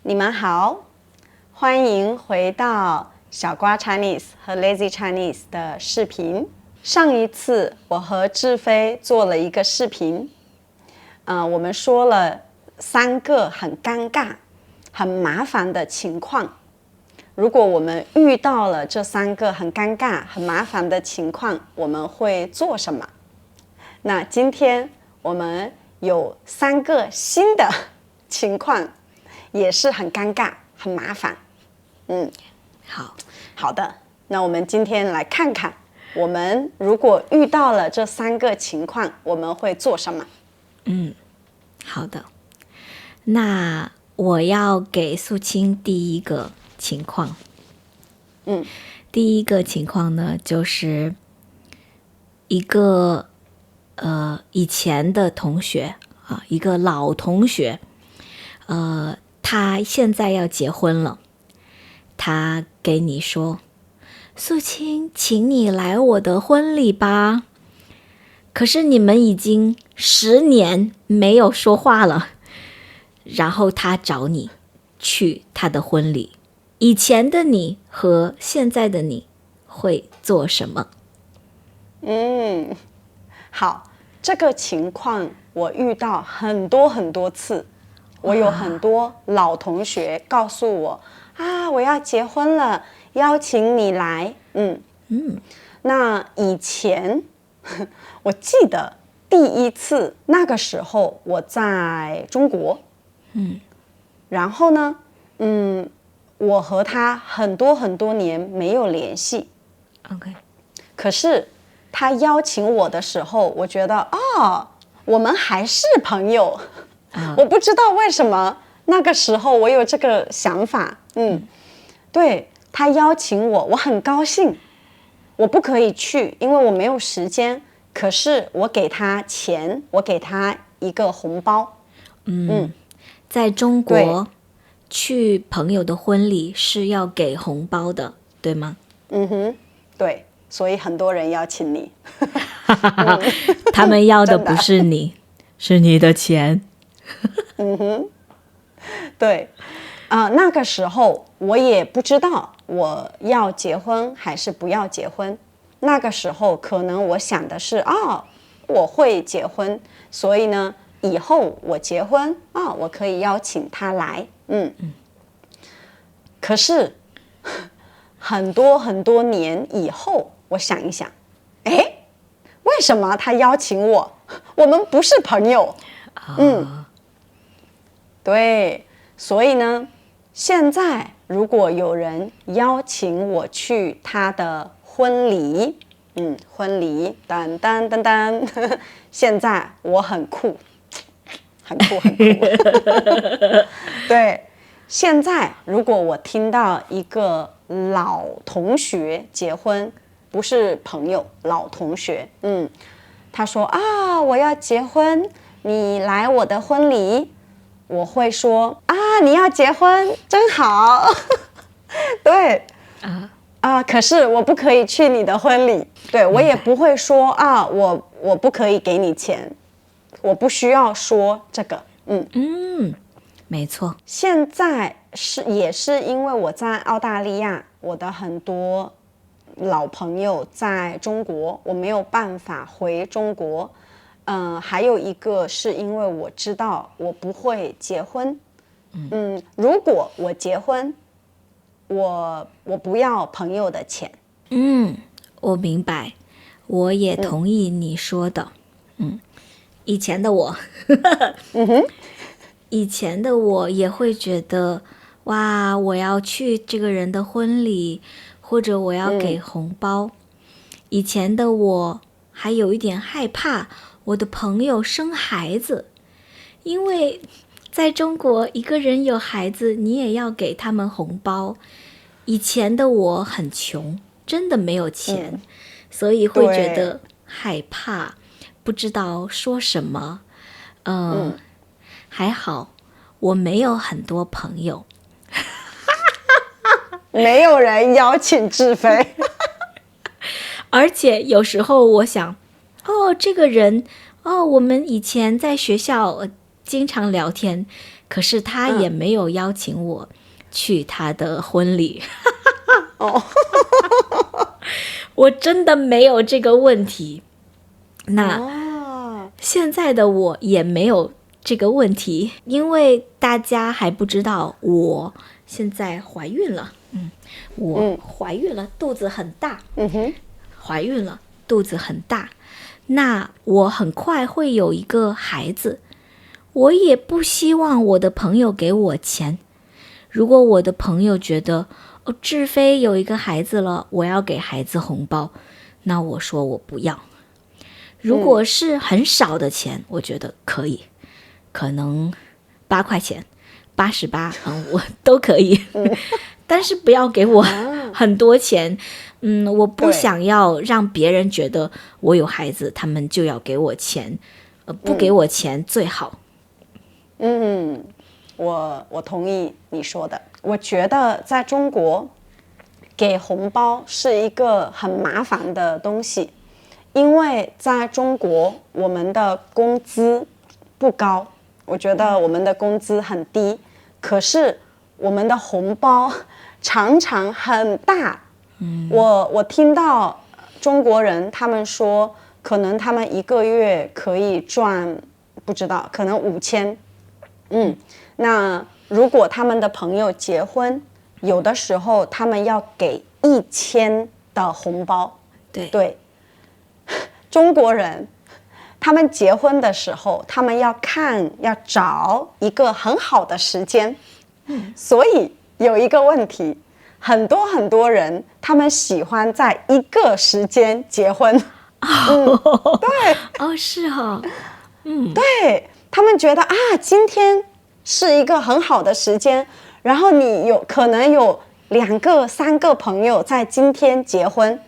你们好，欢迎回到小瓜 Chinese 和 Lazy Chinese 的视频。上一次我和志飞做了一个视频，我们说了3个很尴尬、很麻烦的情况。如果我们遇到了这3个很尴尬、很麻烦的情况，我们会做什么？那今天我们有3个新的情况，也是很尴尬、很麻烦。好的，那我们今天来看看，我们如果遇到了这3个情况，我们会做什么？好的。那我要给素清第一个情况。第一个情况呢，就是一个以前的同学啊，一个老同学，他现在要结婚了，他给你说，素清，请你来我的婚礼吧。可是你们已经10年没有说话了，然后他找你去他的婚礼，以前的你和现在的你会做什么？好，这个情况我遇到很多次，我有很多老同学告诉我我要结婚了，邀请你来。那以前我记得第一次那个时候我在中国，然后呢，我和他很多年没有联系。OK， 可是他邀请我的时候，我觉得我们还是朋友。我不知道为什么那个时候我有这个想法。对，他邀请我，我很高兴。我不可以去，因为我没有时间。可是我给他钱，我给他一个红包。在中国去朋友的婚礼是要给红包的，对吗？对，所以很多人邀请你。他们要的不是你，是你的钱。对，那个时候我也不知道我要结婚还是不要结婚。那个时候可能我想的是我会结婚，所以呢，以后我结婚我可以邀请他来。可是很多年以后，我想一想，为什么他邀请我？我们不是朋友。对，所以呢，现在如果有人邀请我去他的婚礼，婚礼，噔噔噔噔，现在我很酷，很酷。对，现在如果我听到一个老同学结婚，不是朋友，老同学，他说我要结婚，你来我的婚礼，我会说你要结婚真好。对可是我不可以去你的婚礼。对，我也不会说我不可以给你钱，我不需要说这个。没错。现在也是因为我在澳大利亚，我的很多老朋友在中国，我没有办法回中国。还有一个是因为我知道我不会结婚。如果我结婚，我不要朋友的钱。我明白，我也同意你说的。以前的我，以前的我也会觉得，哇，我要去这个人的婚礼，或者我要给红包。以前的我还有一点害怕我的朋友生孩子，因为在中国一个人有孩子，你也要给他们红包。以前的我很穷，真的没有钱，所以会觉得害怕，不知道说什么。还好我没有很多朋友。没有人邀请志飞。而且有时候我想，这个人，我们以前在学校经常聊天，可是他也没有邀请我去他的婚礼。哦，我真的没有这个问题。那现在的我也没有这个问题，因为大家还不知道我现在怀孕了。我怀孕了，肚子很大。怀孕了，肚子很大。那我很快会有一个孩子，我也不希望我的朋友给我钱。如果我的朋友觉得志飞有一个孩子了，我要给孩子红包，那我说我不要。如果是很少的钱，我觉得可以，可能8块钱、88，我都可以。但是不要给我很多钱。我不想要让别人觉得我有孩子，他们就要给我钱，不给我钱最好。我同意你说的。我觉得在中国给红包是一个很麻烦的东西，因为在中国我们的工资不高，我觉得我们的工资很低，可是我们的红包常常很大。我听到中国人他们说，可能他们一个月可以赚不知道，可能5000。那如果他们的朋友结婚，有的时候他们要给1000的红包。对，中国人他们结婚的时候，他们要找一个很好的时间。所以有一个问题，很多人他们喜欢在一个时间结婚。对，是哈。对，他们觉得今天是一个很好的时间，然后你可能有2个3个朋友在今天结婚。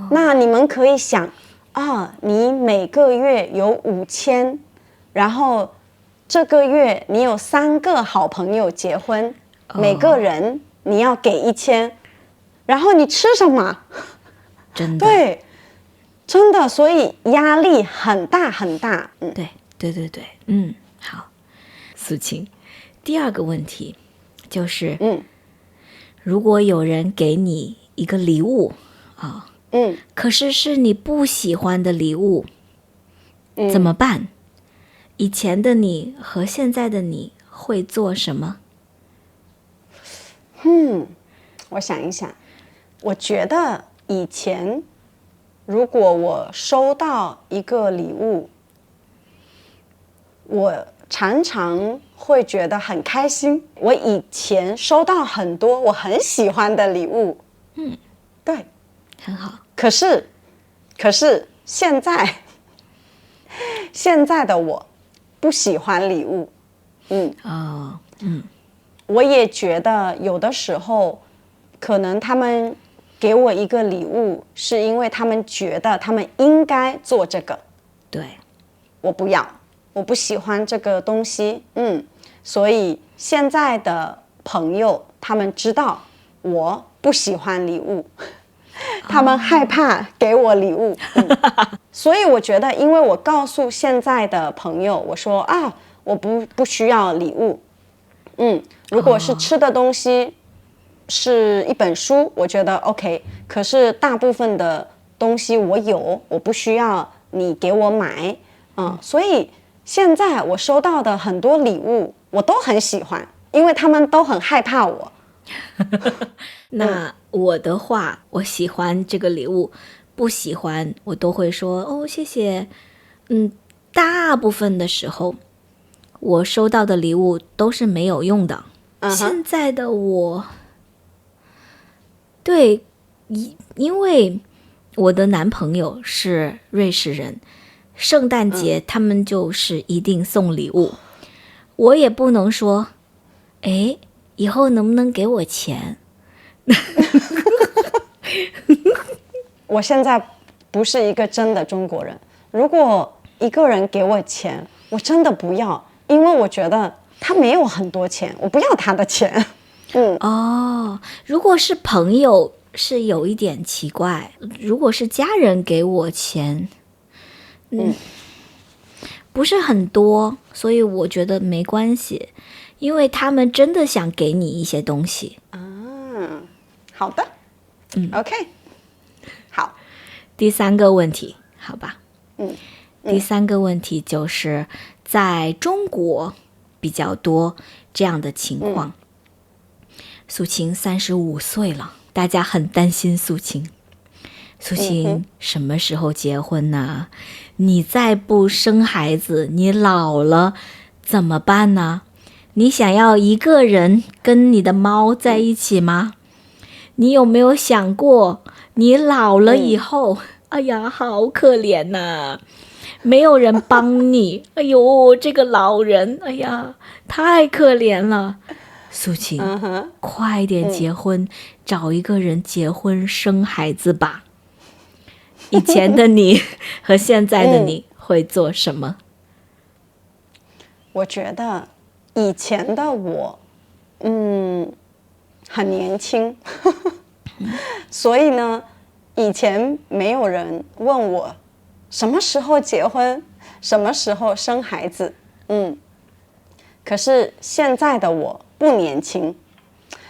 那你们可以想你每个月有5000，然后这个月你有3个好朋友结婚，每个人你要给1000，然后你吃什么？真的。对，真的，所以压力很大很大。对。好，苏晴，第二个问题就是，如果有人给你一个礼物可是是你不喜欢的礼物，怎么办？以前的你和现在的你会做什么？我想一想，我觉得以前如果我收到一个礼物，我常常会觉得很开心。我以前收到很多我很喜欢的礼物。对，很好。可是现在的我不喜欢礼物。我也觉得有的时候可能他们给我一个礼物是因为他们觉得他们应该做这个。对，我不要，我不喜欢这个东西。所以现在的朋友他们知道我不喜欢礼物，他们害怕给我礼物。所以我觉得，因为我告诉现在的朋友，我说我不需要礼物。如果是吃的东西，是一本书，我觉得 OK。可是大部分的东西我不需要你给我买。所以现在我收到的很多礼物，我都很喜欢，因为他们都很害怕我。那我的话，我喜欢这个礼物，不喜欢我都会说谢谢。大部分的时候我收到的礼物都是没有用的。现在的我，对，因为我的男朋友是瑞士人，圣诞节他们就是一定送礼物。我也不能说以后能不能给我钱。我现在不是一个真的中国人，如果一个人给我钱，我真的不要，因为我觉得他没有很多钱，我不要他的钱。如果是朋友是有一点奇怪，如果是家人给我钱，不是很多，所以我觉得没关系，因为他们真的想给你一些东西。好的，OK， 好，第三个问题，好吧，第三个问题就是在中国比较多这样的情况。素清35岁了，大家很担心素清。素清什么时候结婚呢？你再不生孩子，你老了怎么办呢？你想要一个人跟你的猫在一起吗？你有没有想过，你老了以后，哎呀，好可怜呐，没有人帮你。哎呦，这个老人，哎呀，太可怜了。素清，快点结婚，找一个人结婚生孩子吧。以前的你和现在的你会做什么？我觉得以前的我，很年轻，所以呢，以前没有人问我什么时候结婚，什么时候生孩子。可是现在的我不年轻。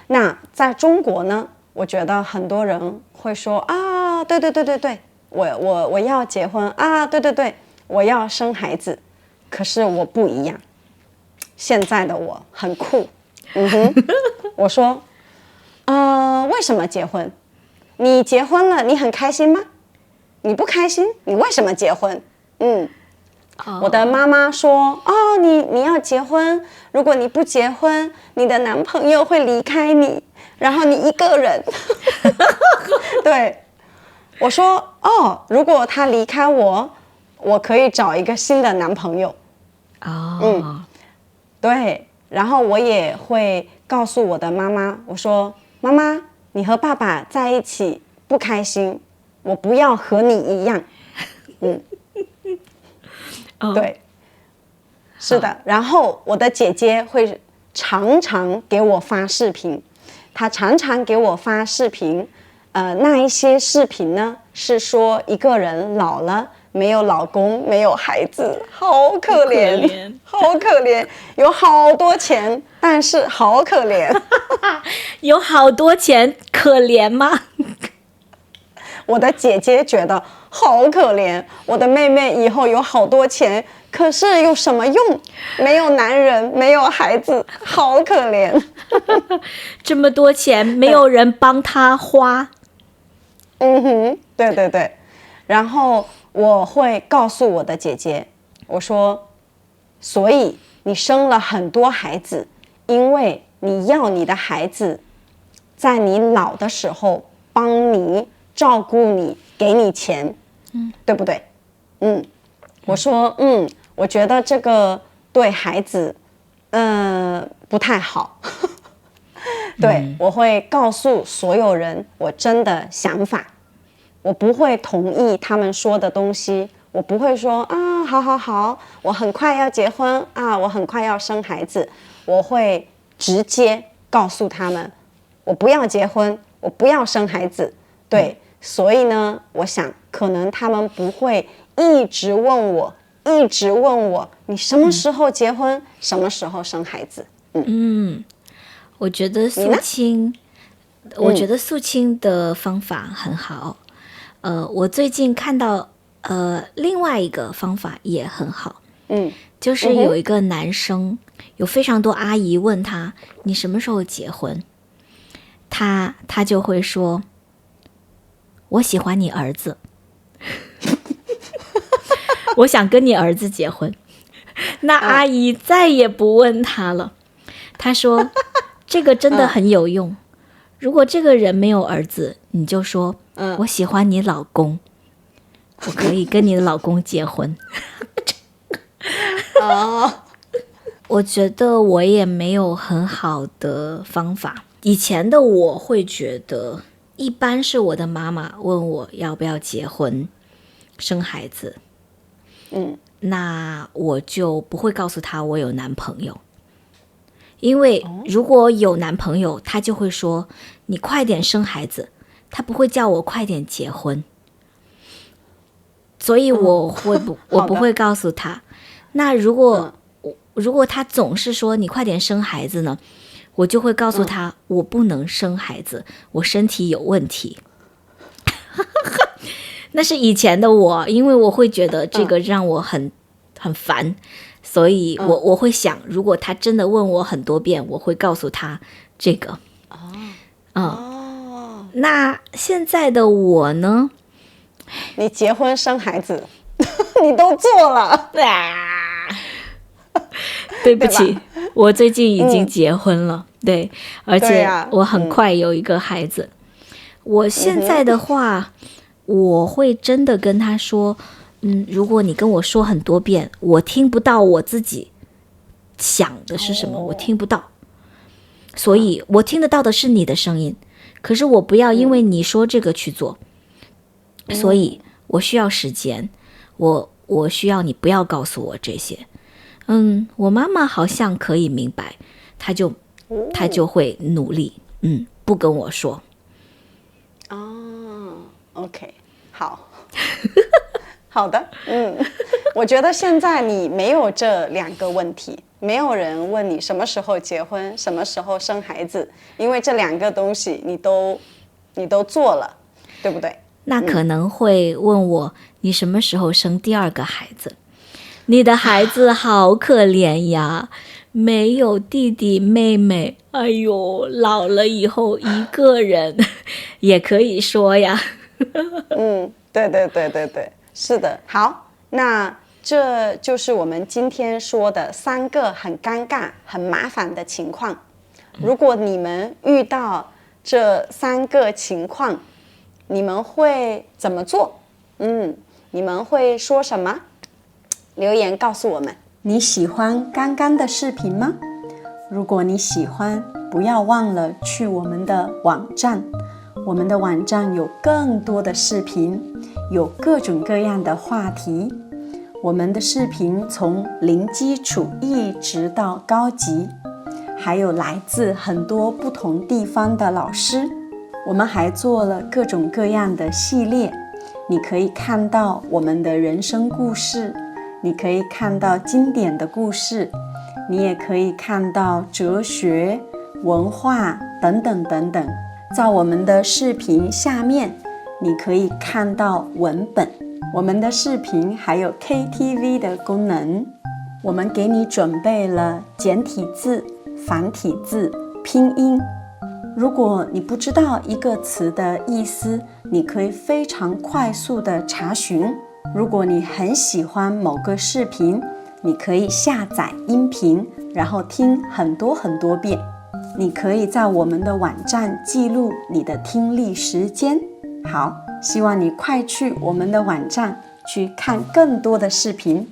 那在中国呢，我觉得很多人会说啊，对，我要结婚啊，对，我要生孩子。可是我不一样，现在的我很酷。我说，为什么结婚？你结婚了，你很开心吗？你不开心，你为什么结婚？我的妈妈说，你要结婚，如果你不结婚，你的男朋友会离开你，然后你一个人。对，我说，如果他离开我，我可以找一个新的男朋友。对，然后我也会告诉我的妈妈，我说，妈妈，你和爸爸在一起不开心，我不要和你一样。对，是的。然后我的姐姐会常常给我发视频，她常常给我发视频，那一些视频呢是说一个人老了，没有老公，没有孩子，好可怜，好可怜，有好多钱，但是好可怜。有好多钱，可怜吗？我的姐姐觉得好可怜，我的妹妹以后有好多钱，可是有什么用？没有男人，没有孩子，好可怜。这么多钱，没有人帮他花。对。然后我会告诉我的姐姐，我说，所以你生了很多孩子，因为你要你的孩子在你老的时候帮你照顾你，给你钱，对不对？我说，我觉得这个对孩子，不太好。对，我会告诉所有人我真的想法，我不会同意他们说的东西，我不会说啊，好，我很快要结婚啊，我很快要生孩子，我会直接告诉他们，我不要结婚，我不要生孩子。对，所以呢，我想可能他们不会一直问我，你什么时候结婚，什么时候生孩子。我觉得素清，的方法很好。我最近看到另外一个方法也很好。就是有一个男生，有非常多阿姨问他，你什么时候结婚？他就会说，我喜欢你儿子。我想跟你儿子结婚。那阿姨再也不问他了。他说，这个真的很有用。如果这个人没有儿子，你就说，我喜欢你老公，我可以跟你的老公结婚。我觉得我也没有很好的方法。以前的我会觉得，一般是我的妈妈问我要不要结婚生孩子，那我就不会告诉她我有男朋友。因为如果有男朋友，他就会说你快点生孩子，他不会叫我快点结婚。所以我不会告诉他。那如果他总是说你快点生孩子呢，我就会告诉他，我不能生孩子，我身体有问题。那是以前的我，因为我会觉得这个让我很烦，所以我会想，如果他真的问我很多遍，我会告诉他这个。那现在的我呢？你结婚生孩子，你都做了。对不起，我最近已经结婚了，对，而且我很快有一个孩子。我现在的话，我会真的跟他说，如果你跟我说很多遍，我听不到我自己想的是什么，我听不到，所以我听得到的是你的声音，可是我不要因为你说这个去做，所以我需要时间，我需要你不要告诉我这些。我妈妈好像可以明白，她就会努力，不跟我说。OK， 好，好的，我觉得现在你没有这2个问题，没有人问你什么时候结婚，什么时候生孩子，因为这2个东西你都做了，对不对？那可能会问我，你什么时候生第2个孩子？你的孩子好可怜呀，没有弟弟妹妹，哎呦，老了以后一个人，也可以说呀。对，是的。好，那这就是我们今天说的3个很尴尬、很麻烦的情况。如果你们遇到这3个情况，你们会怎么做？你们会说什么？留言告诉我们。你喜欢刚刚的视频吗？如果你喜欢，不要忘了去我们的网站。我们的网站有更多的视频，有各种各样的话题。我们的视频从零基础一直到高级，还有来自很多不同地方的老师。我们还做了各种各样的系列，你可以看到我们的人生故事，你可以看到经典的故事，你也可以看到哲学、文化等等等等。在我们的视频下面，你可以看到文本。我们的视频还有 KTV 的功能，我们给你准备了简体字、繁体字、拼音。如果你不知道一个词的意思，你可以非常快速的查询。如果你很喜欢某个视频，你可以下载音频，然后听很多很多遍。你可以在我们的网站记录你的听力时间。好，希望你快去我们的网站去看更多的视频。